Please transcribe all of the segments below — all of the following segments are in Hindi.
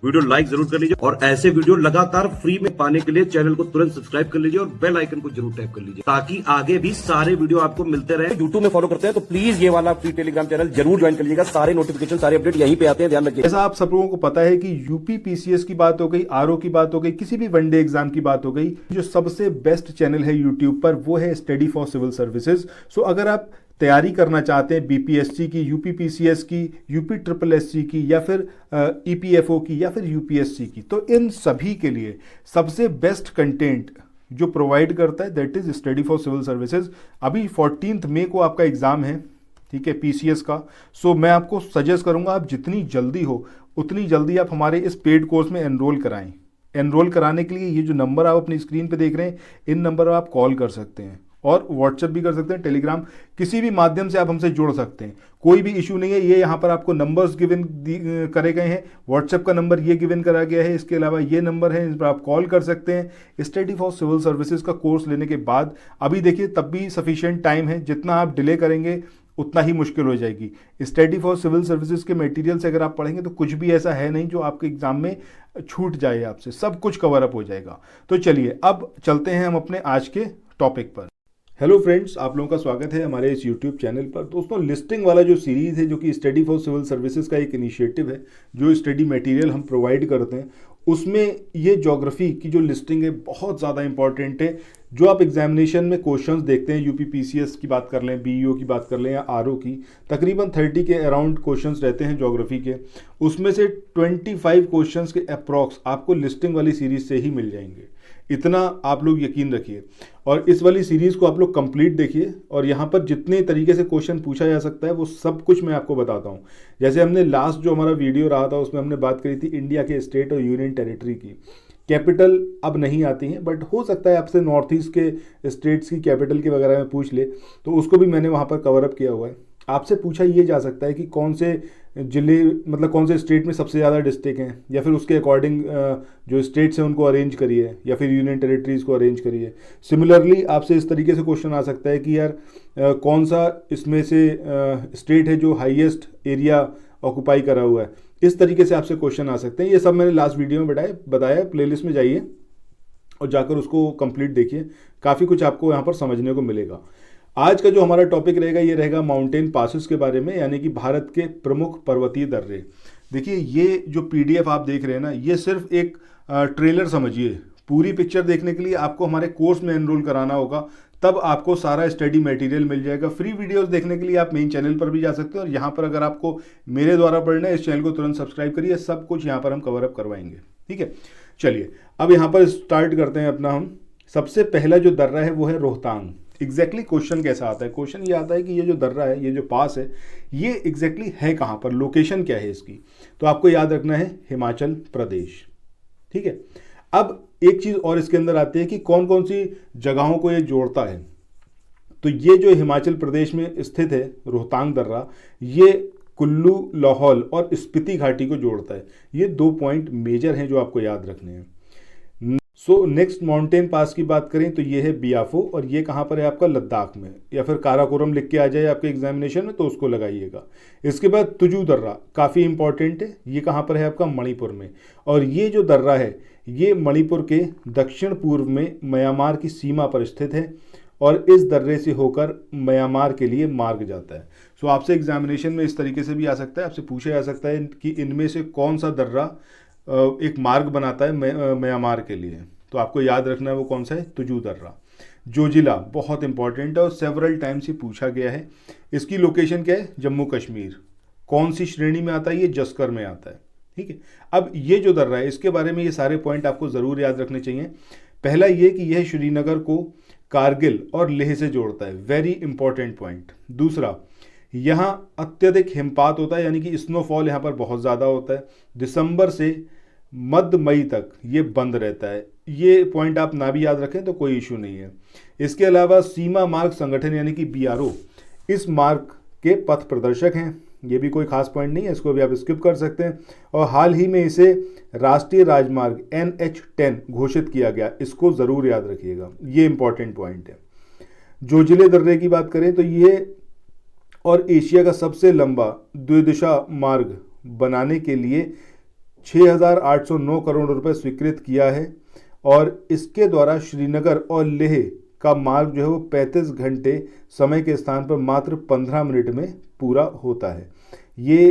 वीडियो लाइक जरूर कर लीजिए और ऐसे वीडियो लगातार फ्री में पाने के लिए चैनल को तुरंत सब्सक्राइब कर लीजिए और बेल आइकन को जरूर टैप कर लीजिए ताकि आगे भी सारे वीडियो आपको मिलते रहे। यूट्यूब में फॉलो करते हैं तो प्लीज ये वाला फ्री टेलीग्राम चैनल जरूर ज्वाइन कर लीजिएगा। सारे नोटिफिकेशन सारे अपडेट यहीं पे आते हैं, ध्यान रखिए। ऐसा आप सब लोगों को पता है कि यूपी पीसीएस की बात हो गई, आरओ की बात हो गई, किसी भी वनडे एग्जाम की बात हो गई, जो सबसे बेस्ट चैनल है यूट्यूब पर वो है स्टडी फॉर सिविल सर्विसेज। सो अगर आप तैयारी करना चाहते हैं बीपीएससी की, यूपी पीसीएस की, यूपी ट्रिपल एससी की या फिर ईपीएफओ की या फिर यूपीएससी की, तो इन सभी के लिए सबसे बेस्ट कंटेंट जो प्रोवाइड करता है that is study for civil services. अभी 14 मई को आपका एग्जाम है, ठीक है, पीसीएस का। सो मैं आपको सजेस्ट करूंगा आप जितनी जल्दी हो उतनी जल्दी आप हमारे इस पेड कोर्स में एनरोल कराएं। एनरोल कराने के लिए ये जो नंबर आप अपनी स्क्रीन पे देख रहे हैं, इन नंबर पर आप कॉल कर सकते हैं और व्हाट्सएप भी कर सकते हैं, टेलीग्राम, किसी भी माध्यम से आप हमसे जुड़ सकते हैं, कोई भी इशू नहीं है। ये यहाँ पर आपको नंबर्स गिवन करे गए हैं, व्हाट्सएप का नंबर ये गिवन करा गया है, इसके अलावा ये नंबर है, इस पर आप कॉल कर सकते हैं। स्टडी फॉर सिविल सर्विसेज का कोर्स लेने के बाद अभी देखिए तब भी सफिशिएंट टाइम है, जितना आप डिले करेंगे उतना ही मुश्किल हो जाएगी। स्टडी फॉर सिविल सर्विसेज के मटेरियल से अगर आप पढ़ेंगे तो कुछ भी ऐसा है नहीं जो आपके एग्जाम में छूट जाए, आपसे सब कुछ कवर अप हो जाएगा। तो चलिए अब चलते हैं हम अपने आज के टॉपिक पर। हेलो फ्रेंड्स, आप लोगों का स्वागत है हमारे इस यूट्यूब चैनल पर। दोस्तों, लिस्टिंग वाला जो सीरीज़ है, जो कि स्टडी फॉर सिविल सर्विसेज का एक इनिशिएटिव है, जो स्टडी मटेरियल हम प्रोवाइड करते हैं, उसमें ये ज्योग्राफी की जो लिस्टिंग है बहुत ज़्यादा इंपॉर्टेंट है। जो आप एग्जामिनेशन में क्वेश्चंस देखते हैं, यूपी पीसीएस की बात कर लें, बीईओ की बात कर लें या आरओ की, तकरीबन 30 के अराउंड क्वेश्चंस रहते हैं ज्योग्राफी के। उसमें से 25 क्वेश्चंस के अप्रॉक्स आपको लिस्टिंग वाली सीरीज़ से ही मिल जाएंगे, इतना आप लोग यकीन रखिए। और इस वाली सीरीज़ को आप लोग कंप्लीट देखिए और यहाँ पर जितने तरीके से क्वेश्चन पूछा जा सकता है वो सब कुछ मैं आपको बताता हूँ। जैसे हमने लास्ट जो हमारा वीडियो रहा था उसमें हमने बात करी थी इंडिया के स्टेट और यूनियन टेरिटरी की। कैपिटल अब नहीं आती हैं, बट हो सकता है आपसे नॉर्थ ईस्ट के स्टेट्स की कैपिटल के वगैरह में पूछ ले, तो उसको भी मैंने वहाँ पर कवर अप किया हुआ है। आपसे पूछा ये जा सकता है कि कौन से जिले, मतलब कौन से स्टेट में सबसे ज़्यादा डिस्ट्रिक्ट हैं, या फिर उसके अकॉर्डिंग जो स्टेट्स हैं उनको अरेंज करिए, या फिर यूनियन टेरिटरीज़ को अरेंज करिए। सिमिलरली आपसे इस तरीके से क्वेश्चन आ सकता है कि यार कौन सा इसमें से स्टेट है जो हाईएस्ट एरिया ऑक्यूपाई करा हुआ है। इस तरीके से आपसे क्वेश्चन आ सकते हैं। ये सब मैंने लास्ट वीडियो में बताया। प्लेलिस्ट में जाइए और जाकर उसको कंप्लीट देखिए, काफ़ी कुछ आपको यहाँ पर समझने को मिलेगा। आज का जो हमारा टॉपिक रहेगा ये रहेगा माउंटेन पासेस के बारे में, यानी कि भारत के प्रमुख पर्वतीय दर्रे। देखिए ये जो पीडीएफ आप देख रहे हैं ना, ये सिर्फ एक ट्रेलर समझिए। पूरी पिक्चर देखने के लिए आपको हमारे कोर्स में एनरोल कराना होगा, तब आपको सारा स्टडी मटेरियल मिल जाएगा। फ्री वीडियोस देखने के लिए आप मेन चैनल पर भी जा सकते हैं और यहाँ पर अगर आपको मेरे द्वारा पढ़ना है, इस चैनल को तुरंत सब्सक्राइब करिए, सब कुछ यहाँ पर हम कवर अप करवाएंगे, ठीक है। चलिए अब यहाँ पर स्टार्ट करते हैं अपना हम। सबसे पहला जो दर्रा है वो है रोहतांग। एग्जैक्टली क्वेश्चन कैसा आता है? क्वेश्चन ये आता है कि ये जो दर्रा है, ये जो पास है, ये एग्जैक्टली है कहाँ पर, लोकेशन क्या है इसकी? तो आपको याद रखना है हिमाचल प्रदेश, ठीक है। अब एक चीज़ और इसके अंदर आती है कि कौन कौन सी जगहों को ये जोड़ता है। तो ये जो हिमाचल प्रदेश में स्थित है रोहतांग दर्रा, ये कुल्लू, लाहौल और स्पीति घाटी को जोड़ता है। ये 2 पॉइंट मेजर हैं जो आपको याद रखने हैं। सो नेक्स्ट माउंटेन पास की बात करें तो ये है बियाफो, और ये कहाँ पर है आपका, लद्दाख में, या फिर काराकोरम लिख के आ जाए आपके एग्जामिनेशन में तो उसको लगाइएगा। इसके बाद तुजू दर्रा काफ़ी इंपॉर्टेंट है, ये कहाँ पर है आपका, मणिपुर में। और ये जो दर्रा है ये मणिपुर के दक्षिण पूर्व में म्यांमार की सीमा पर स्थित है और इस दर्रे से होकर म्यांमार के लिए मार्ग जाता है। सो आपसे एग्जामिनेशन में इस तरीके से भी आ सकता है, आपसे पूछा जा सकता है कि इनमें से कौन सा दर्रा एक मार्ग बनाता है म्यांमार के लिए। तो आपको याद रखना है वो कौन सा है, तुजू दर्रा। जोजिला बहुत इंपॉर्टेंट है और सेवरल टाइम से पूछा गया है। इसकी लोकेशन क्या है, जम्मू कश्मीर। कौन सी श्रेणी में आता है, ये जस्कर में आता है, ठीक है। अब ये जो दर्रा है इसके बारे में ये सारे पॉइंट आपको ज़रूर याद रखने चाहिए। पहला ये कि यह श्रीनगर को कारगिल और लेह से जोड़ता है, वेरी इंपॉर्टेंट पॉइंट। दूसरा, यहाँ अत्यधिक हिमपात होता है, यानी कि स्नोफॉल यहाँ पर बहुत ज़्यादा होता है। दिसंबर से मध्य मई तक ये बंद रहता है। ये पॉइंट आप ना भी याद रखें तो कोई इशू नहीं है। इसके अलावा सीमा मार्ग संगठन यानी कि बीआरओ इस मार्ग के पथ प्रदर्शक हैं। ये भी कोई खास पॉइंट नहीं है, इसको भी आप स्किप कर सकते हैं। और हाल ही में इसे राष्ट्रीय राजमार्ग NH10 घोषित किया गया, इसको ज़रूर याद रखिएगा, ये इंपॉर्टेंट पॉइंट है। जोजिले दर्रे की बात करें तो ये और एशिया का सबसे लंबा द्विदिशा मार्ग बनाने के लिए 6,809 करोड़ रुपए स्वीकृत किया है और इसके द्वारा श्रीनगर और लेह का मार्ग जो है वो 35 घंटे समय के स्थान पर मात्र 15 मिनट में पूरा होता है। ये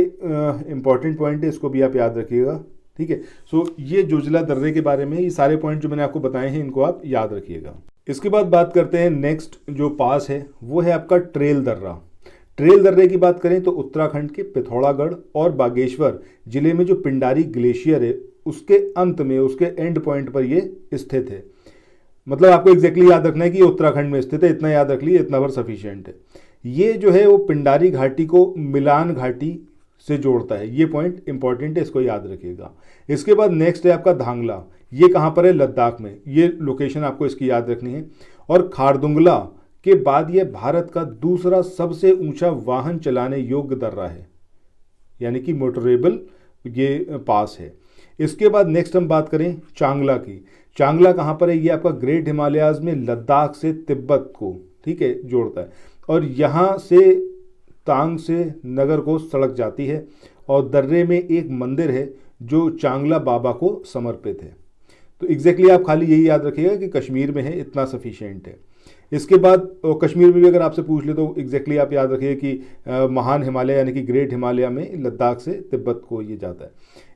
इंपॉर्टेंट पॉइंट है, इसको भी आप याद रखिएगा। ठीक है, सो ये जोजिला दर्रे के बारे में ये सारे पॉइंट जो मैंने आपको बताए हैं इनको आप याद रखिएगा। इसके बाद बात करते हैं नेक्स्ट जो पास है वो है आपका ट्रेल दर्रा। ट्रेल दर्रे की बात करें तो उत्तराखंड के पिथौरागढ़ और बागेश्वर जिले में जो पिंडारी ग्लेशियर है उसके अंत में, उसके एंड पॉइंट पर ये स्थित है। मतलब आपको एग्जैक्टली याद रखना है कि ये उत्तराखंड में स्थित है, इतना याद रख लीजिए, इतना भर सफिशिएंट है। ये जो है वो पिंडारी घाटी को मिलान घाटी से जोड़ता है, ये पॉइंट इंपॉर्टेंट है, इसको याद रखिएगा। इसके बाद नेक्स्ट है आपका धांगला, ये कहाँ पर है? लद्दाख में, ये लोकेशन आपको इसकी याद रखनी है। और खारदुंगला के बाद ये भारत का दूसरा सबसे ऊंचा वाहन चलाने योग्य दर्रा है, यानी कि मोटरेबल ये पास है। इसके बाद नेक्स्ट हम बात करें चांगला की। चांगला कहाँ पर है? ये आपका ग्रेट हिमालयाज में लद्दाख से तिब्बत को, ठीक है, जोड़ता है। और यहाँ से तांग से नगर को सड़क जाती है और दर्रे में एक मंदिर है जो चांगला बाबा को समर्पित है। तो एग्जैक्टली आप खाली यही याद रखिएगा कि कश्मीर में है, इतना सफिशिएंट है। इसके बाद कश्मीर में भी अगर आपसे पूछ ले तो एग्जैक्टली आप याद रखिए कि महान हिमालय यानी कि ग्रेट हिमालय में लद्दाख से तिब्बत को ये जाता है।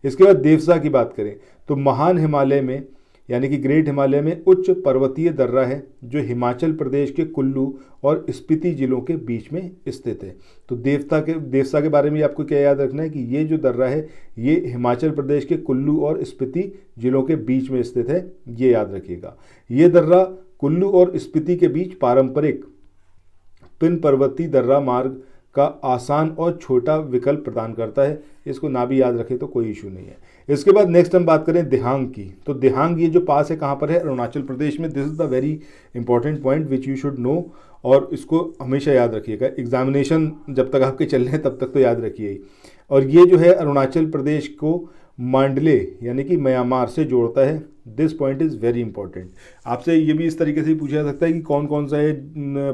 इसके बाद देवसा की बात करें तो महान हिमालय में यानी कि ग्रेट हिमालय में उच्च पर्वतीय दर्रा है जो हिमाचल प्रदेश के कुल्लू और स्पीति जिलों के बीच में स्थित है। तो देवसा के बारे में आपको क्या याद रखना है कि ये जो दर्रा है ये हिमाचल प्रदेश के कुल्लू और स्पीति जिलों के बीच में स्थित है, ये याद रखिएगा। ये दर्रा कुल्लू और स्पीति के बीच पारंपरिक पिन पर्वतीय दर्रा मार्ग का आसान और छोटा विकल्प प्रदान करता है। इसको ना भी याद रखें तो कोई इशू नहीं है। इसके बाद नेक्स्ट हम बात करें दिहांग की। तो दिहांग ये जो पास है कहाँ पर है? अरुणाचल प्रदेश में। This is the very important point which you should know, और इसको हमेशा याद रखिएगा। एग्जामिनेशन जब तक आपके चल रहे हैं तब तक तो याद रखिए ही। और ये जो है अरुणाचल प्रदेश को मांडले यानी कि म्यांमार से जोड़ता है। This point is very important. आपसे ये भी इस तरीके से पूछा जा सकता है कि कौन कौन सा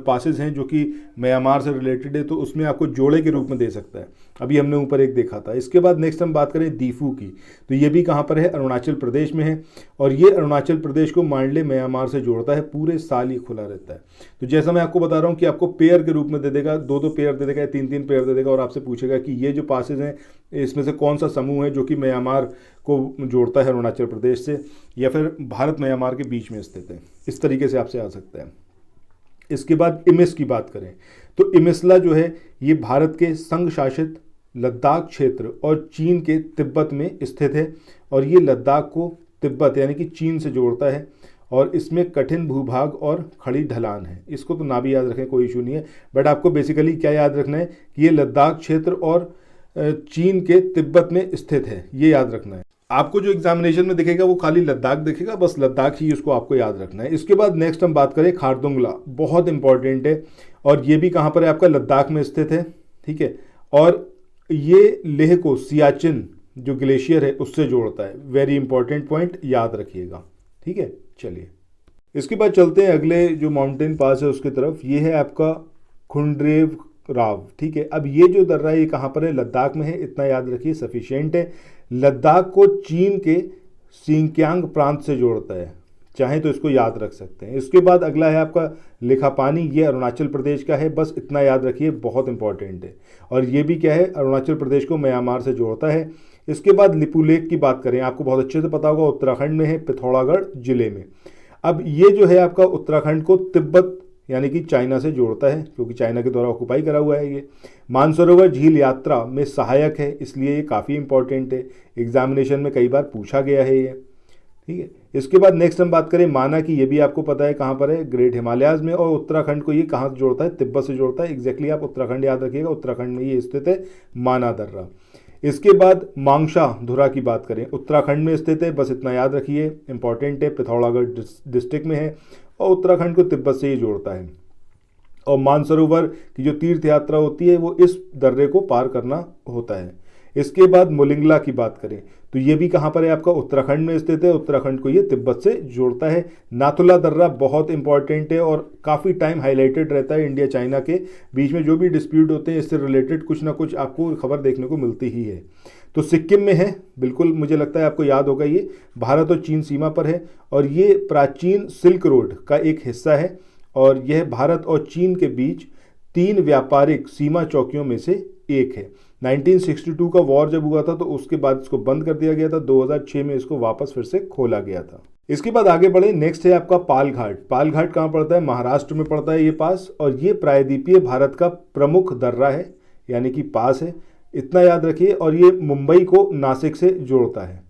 पासेस हैं जो कि म्यांमार से रिलेटेड है, तो उसमें आपको जोड़े के रूप में दे सकता है। अभी हमने ऊपर एक देखा था। इसके बाद नेक्स्ट हम बात करें दीफू की। तो ये भी कहाँ पर है? अरुणाचल प्रदेश में है। और ये अरुणाचल प्रदेश को मांडले म्यांमार से जोड़ता है, पूरे साल ही खुला रहता है। तो जैसा मैं आपको बता रहा हूँ कि आपको पेयर के रूप में दे देगा, 2-2 पेयर दे देगा या 3-3 पेयर दे देगा, और आपसे पूछेगा कि ये जो पासेस हैं इसमें से कौन सा समूह है जो कि म्यांमार को जोड़ता है अरुणाचल प्रदेश से, या फिर भारत म्यांमार के बीच में स्थित है। इस तरीके से आपसे आ सकता है। इसके बाद इमिस की बात करें तो इमिसला जो है ये भारत के संघ शासित लद्दाख क्षेत्र और चीन के तिब्बत में स्थित है। और ये लद्दाख को तिब्बत यानी कि चीन से जोड़ता है। और इसमें कठिन भूभाग और खड़ी ढलान है। इसको तो ना भी याद रखें, कोई इशू नहीं है। बट आपको बेसिकली क्या याद रखना है कि ये लद्दाख क्षेत्र और चीन के तिब्बत में स्थित है, ये याद रखना है। आपको जो एग्जामिनेशन में दिखेगा वो खाली लद्दाख दिखेगा, बस लद्दाख ही उसको आपको याद रखना है। इसके बाद नेक्स्ट हम बात करें खारदुंगला, बहुत इंपॉर्टेंट है। और ये भी कहाँ पर है? आपका लद्दाख में स्थित है, ठीक है। और ये लेह को सियाचिन जो ग्लेशियर है उससे जोड़ता है। वेरी इंपॉर्टेंट पॉइंट, याद रखिएगा, ठीक है। चलिए इसके बाद चलते हैं अगले जो माउंटेन पास है उसकी तरफ। ये है आपका खुंड्रेव राव, ठीक है। अब ये जो दर्रा है ये कहाँ पर है? लद्दाख में है, इतना याद रखिए, सफिशिएंट है। लद्दाख को चीन के सिंकियांग प्रांत से जोड़ता है, चाहे तो इसको याद रख सकते हैं। इसके बाद अगला है आपका लिखापानी, ये अरुणाचल प्रदेश का है, बस इतना याद रखिए, बहुत इंपॉर्टेंट है। और ये भी क्या है? अरुणाचल प्रदेश को म्यांमार से जोड़ता है। इसके बाद लिपुलेख की बात करें, आपको बहुत अच्छे से पता होगा, उत्तराखंड में है, पिथौरागढ़ जिले में। अब ये जो है आपका उत्तराखंड को तिब्बत यानी कि चाइना से जोड़ता है, क्योंकि चाइना के द्वारा ऑक्युपाई करा हुआ है। ये मानसरोवर झील यात्रा में सहायक है, इसलिए ये काफ़ी इंपॉर्टेंट है। एग्जामिनेशन में कई बार पूछा गया है ये, ठीक है। इसके बाद नेक्स्ट हम बात करें माना की। ये भी आपको पता है कहाँ पर है? ग्रेट हिमालयाज में। और उत्तराखंड को ये कहाँ से जोड़ता है? तिब्बत से जोड़ता है। एग्जैक्टली आप उत्तराखंड याद रखिएगा, उत्तराखंड में ये स्थित है, माना दर्रा। इसके बाद मांगशा धुरा की बात करें, उत्तराखंड में स्थित है, बस इतना याद रखिए, इंपॉर्टेंट है। पिथौरागढ़ डिस्ट्रिक्ट में है और उत्तराखंड को तिब्बत से ही जोड़ता है। और मानसरोवर की जो तीर्थ यात्रा होती है वो इस दर्रे को पार करना होता है। इसके बाद मोलिंगला की बात करें तो ये भी कहाँ पर है? आपका उत्तराखंड में स्थित है। उत्तराखंड को ये तिब्बत से जोड़ता है। नाथुला दर्रा बहुत इंपॉर्टेंट है और काफ़ी टाइम हाईलाइटेड रहता है। इंडिया चाइना के बीच में जो भी डिस्प्यूट होते हैं इससे रिलेटेड कुछ ना कुछ आपको खबर देखने को मिलती ही है। तो सिक्किम में है, बिल्कुल मुझे लगता है आपको याद होगा, ये भारत और चीन सीमा पर है और ये प्राचीन सिल्क रोड का एक हिस्सा है और यह भारत और चीन के बीच 3 व्यापारिक सीमा चौकियों में से एक है। 1962 का वॉर जब हुआ था तो उसके बाद इसको बंद कर दिया गया था, 2006 में इसको वापस फिर से खोला गया था। इसके बाद आगे बढ़े, नेक्स्ट है आपका पाल घाट। पाल घाट कहाँ पड़ता है? महाराष्ट्र में पड़ता है ये पास, और ये प्रायद्वीपीय भारत का प्रमुख दर्रा है, यानी कि पास है, इतना याद रखिए। और ये मुंबई को नासिक से जोड़ता है।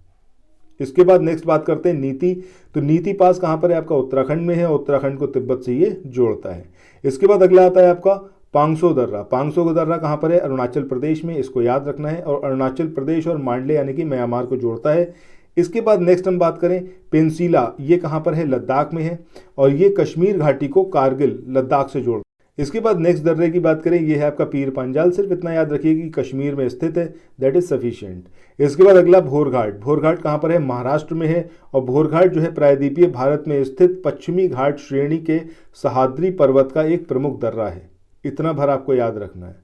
इसके बाद नेक्स्ट बात करते हैं नीति। तो नीति पास कहाँ पर है? आपका उत्तराखंड में है, उत्तराखंड को तिब्बत से ये जोड़ता है। इसके बाद अगला आता है आपका पांगसो दर्रा। पांगसो का दर्रा कहाँ पर है? अरुणाचल प्रदेश में, इसको याद रखना है, और अरुणाचल प्रदेश और मांडले यानी कि म्यांमार को जोड़ता है। इसके बाद नेक्स्ट हम बात करें पेंसिला, ये कहाँ पर है? लद्दाख में है, और ये कश्मीर घाटी को कारगिल लद्दाख से जोड़ता है। इसके बाद नेक्स्ट दर्रे की बात करें, ये है आपका पीर पांजाल। सिर्फ इतना याद रखिए कि कश्मीर में स्थित है, दैट इज सफिशिएंट। इसके बाद अगला भोरघाट। भोरघाट कहाँ पर है? महाराष्ट्र में है, और भोरघाट जो है प्रायद्वीपीय भारत में स्थित पश्चिमी घाट श्रेणी के सह्याद्री पर्वत का एक प्रमुख दर्रा है। इतना भर आपको याद रखना है।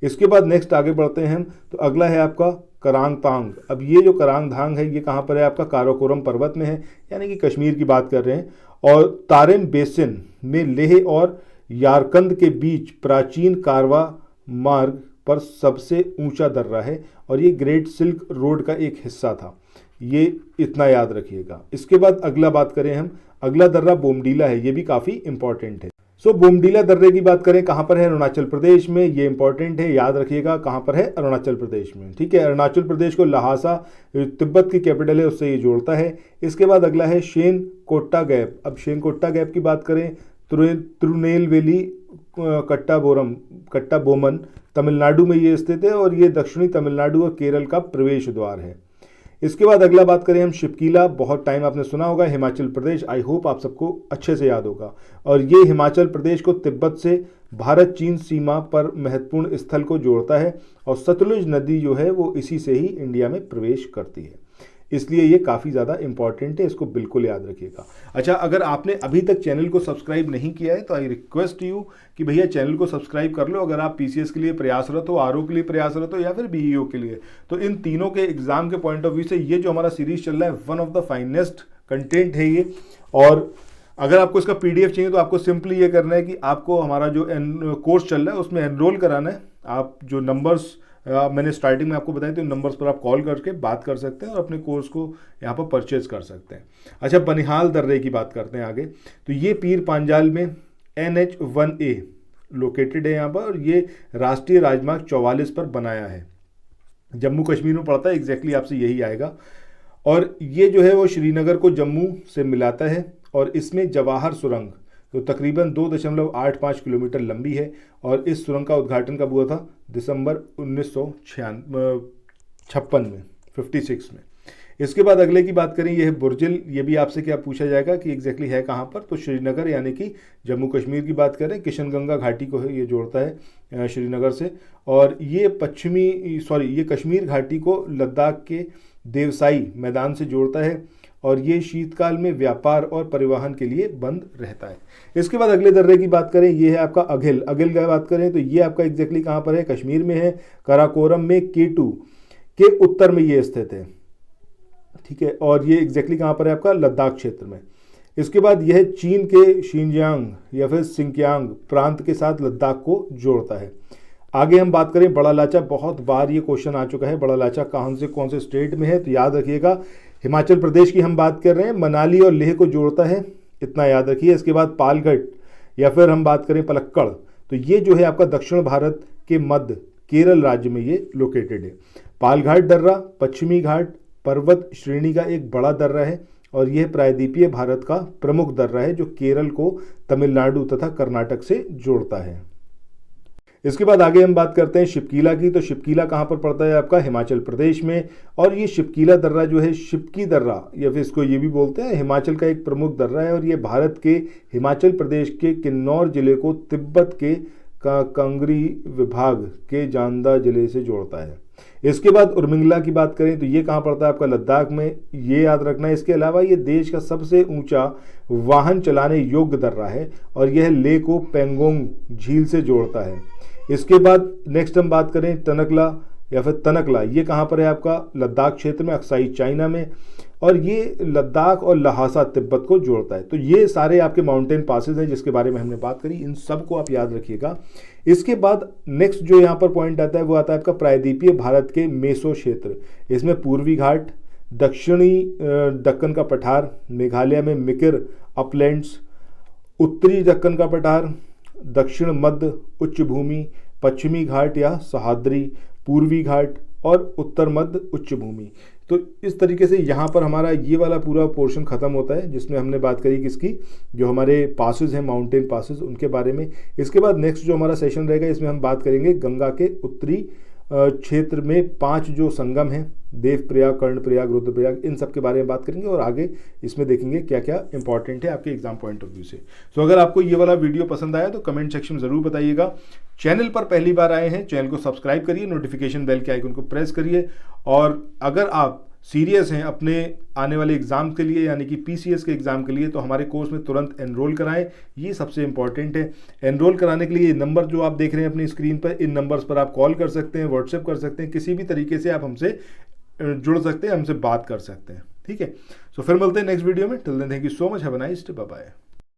इसके बाद नेक्स्ट आगे बढ़ते हैं हम, तो अगला है आपका करांगतांग। अब ये जो करांगधांग है ये कहाँ पर है? आपका काराकोरम पर्वत में है, यानी कि कश्मीर की बात कर रहे हैं। और तारेम बेसिन में लेह और यारकंद के बीच प्राचीन कारवा मार्ग पर सबसे ऊंचा दर्रा है, और ये ग्रेट सिल्क रोड का एक हिस्सा था, ये इतना याद रखिएगा। इसके बाद अगला बात करें हम, अगला दर्रा बोमडीला है, ये भी काफ़ी इंपॉर्टेंट है। सो बोमडीला दर्रे की बात करें, कहाँ पर है? अरुणाचल प्रदेश में, ये इंपॉर्टेंट है, याद रखिएगा कहाँ पर है? अरुणाचल प्रदेश में, ठीक है। अरुणाचल प्रदेश को लहासा, तिब्बत की कैपिटल है, उससे ये जोड़ता है। इसके बाद अगला है शेनकोट्टा गैप। अब शेनकोट्टा गैप की बात करें, तिरुनेलवेली कट्टाबोमन तमिलनाडु में ये स्थित है, और ये दक्षिणी तमिलनाडु और केरल का प्रवेश द्वार है। इसके बाद अगला बात करें हम शिपकीला, बहुत टाइम आपने सुना होगा, हिमाचल प्रदेश, आई होप आप सबको अच्छे से याद होगा। और ये हिमाचल प्रदेश को तिब्बत से भारत चीन सीमा पर महत्वपूर्ण स्थल को जोड़ता है, और सतलुज नदी जो है वो इसी से ही इंडिया में प्रवेश करती है, इसलिए ये काफ़ी ज़्यादा इंपॉर्टेंट है, इसको बिल्कुल याद रखिएगा। अच्छा, अगर आपने अभी तक चैनल को सब्सक्राइब नहीं किया है तो आई रिक्वेस्ट यू कि भैया चैनल को सब्सक्राइब कर लो। अगर आप पीसीएस के लिए प्रयासरत हो, आरओ के लिए प्रयासरत हो, या फिर बीईओ के लिए, तो इन तीनों के एग्जाम के पॉइंट ऑफ व्यू से ये जो हमारा सीरीज चल रहा है, one of the finest content है ये। और अगर आपको इसका पीडीएफ चाहिए तो आपको सिंपली ये करना है कि आपको हमारा जो कोर्स चल रहा है उसमें एनरोल कराना है। आप जो नंबर्स मैंने स्टार्टिंग में आपको बताया, तो इन नंबर्स पर आप कॉल करके बात कर सकते हैं और अपने कोर्स को यहाँ पर परचेज कर सकते हैं। अच्छा, बनिहाल दर्रे की बात करते हैं आगे। तो ये पीर पांजाल में NH1A लोकेटेड है यहाँ पर, और ये राष्ट्रीय राजमार्ग 44 पर बनाया है, जम्मू कश्मीर में पड़ता है, एग्जैक्टली आपसे यही आएगा। और ये जो है वो श्रीनगर को जम्मू से मिलाता है, और इसमें जवाहर सुरंग तो तकरीबन 2.85 किलोमीटर लंबी है, और इस सुरंग का उद्घाटन कब हुआ था? दिसंबर 1956 में, 56 में। इसके बाद अगले की बात करें, यह है बुर्जिल। ये भी आपसे क्या पूछा जाएगा कि एग्जैक्टली है कहाँ पर? तो श्रीनगर यानी कि जम्मू कश्मीर की बात करें, किशनगंगा घाटी को ये जोड़ता है श्रीनगर से, और ये ये कश्मीर घाटी को लद्दाख के देवसाई मैदान से जोड़ता है, और ये शीतकाल में व्यापार और परिवहन के लिए बंद रहता है। इसके बाद अगले दर्रे की बात करें, ये है आपका अघिल। अघिल की बात करें तो ये आपका एग्जैक्टली कहाँ पर है? कश्मीर में है, काराकोरम में, K2 के उत्तर में ये स्थित है, ठीक है। और ये एग्जैक्टली कहाँ पर है? आपका लद्दाख क्षेत्र में। इसके बाद यह चीन के शिनजियांग या फिर सिंकियांग प्रांत के साथ लद्दाख को जोड़ता है। आगे हम बात करें बड़ा लाचा, बहुत बार ये क्वेश्चन आ चुका है, बड़ा लाचा कौन से स्टेट में है? तो याद रखिएगा हिमाचल प्रदेश की हम बात कर रहे हैं, मनाली और लेह को जोड़ता है, इतना याद रखिए। इसके बाद पालघट या फिर हम बात करें पलक्कड़, तो ये जो है आपका दक्षिण भारत के मध्य केरल राज्य में ये लोकेटेड है। पालघाट दर्रा पश्चिमी घाट पर्वत श्रेणी का एक बड़ा दर्रा है, और यह प्रायद्वीपीय भारत का प्रमुख दर्रा है जो केरल को तमिलनाडु तथा कर्नाटक से जोड़ता है। इसके बाद आगे हम बात करते हैं शिपकीला की। तो शिपकीला कहाँ पर पड़ता है? आपका हिमाचल प्रदेश में, और ये शिपकीला दर्रा जो है, शिपकी दर्रा या फिर इसको ये भी बोलते हैं, हिमाचल का एक प्रमुख दर्रा है, और ये भारत के हिमाचल प्रदेश के किन्नौर जिले को तिब्बत के कांगरी विभाग के जांदा जिले से जोड़ता है। इसके बाद उर्मिंगला की बात करें तो ये कहाँ पड़ता है? आपका लद्दाख में, ये याद रखना है। इसके अलावा ये देश का सबसे ऊंचा वाहन चलाने योग्य दर्रा है, और यह लेह को पेंगोंग झील से जोड़ता है। इसके बाद नेक्स्ट हम बात करें टनकला या फिर तनकला, ये कहाँ पर है आपका लद्दाख क्षेत्र में, अक्साई चाइना में, और ये लद्दाख और लहासा तिब्बत को जोड़ता है। तो ये सारे आपके माउंटेन पासेज हैं जिसके बारे में हमने बात करी, इन सब को आप याद रखिएगा। इसके बाद नेक्स्ट जो यहाँ पर पॉइंट आता है वो आता है आपका प्रायद्वीपीय भारत के मेसो क्षेत्र। इसमें पूर्वी घाट, दक्षिणी दक्कन का पठार, मेघालय में मिकिर अपलैंड्स, उत्तरी दक्कन का पठार, दक्षिण मध्य उच्च भूमि, पश्चिमी घाट या सह्याद्री, पूर्वी घाट और उत्तर मध्य उच्च भूमि। तो इस तरीके से यहाँ पर हमारा ये वाला पूरा पोर्शन खत्म होता है जिसमें हमने बात करी किसकी, जो हमारे पासेस हैं माउंटेन पासेस उनके बारे में। इसके बाद नेक्स्ट जो हमारा सेशन रहेगा इसमें हम बात करेंगे गंगा के उत्तरी क्षेत्र में 5 जो संगम हैं, देवप्रयाग, कर्णप्रयाग, रुद्रप्रयाग, इन सब के बारे में बात करेंगे और आगे इसमें देखेंगे क्या क्या इंपॉर्टेंट है आपके एग्जाम पॉइंट ऑफ व्यू से। सो अगर आपको ये वाला वीडियो पसंद आया तो कमेंट सेक्शन में जरूर बताइएगा। चैनल पर पहली बार आए हैं, चैनल को सब्सक्राइब करिए, नोटिफिकेशन बेल के आइकन को प्रेस करिए, और अगर आप सीरियस हैं अपने आने वाले एग्जाम के लिए यानी कि पीसीएस के एग्जाम के लिए तो हमारे कोर्स में तुरंत एनरोल कराएं, ये सबसे इंपॉर्टेंट है। एनरोल कराने के लिए ये नंबर जो आप देख रहे हैं अपनी स्क्रीन पर, इन नंबर्स पर आप कॉल कर सकते हैं, व्हाट्सएप कर सकते हैं, किसी भी तरीके से आप हमसे जुड़ सकते हैं, हमसे बात कर सकते हैं। ठीक है, सो फिर मिलते हैं नेक्स्ट वीडियो में। Till then thank you so much, have a nice day, bye bye.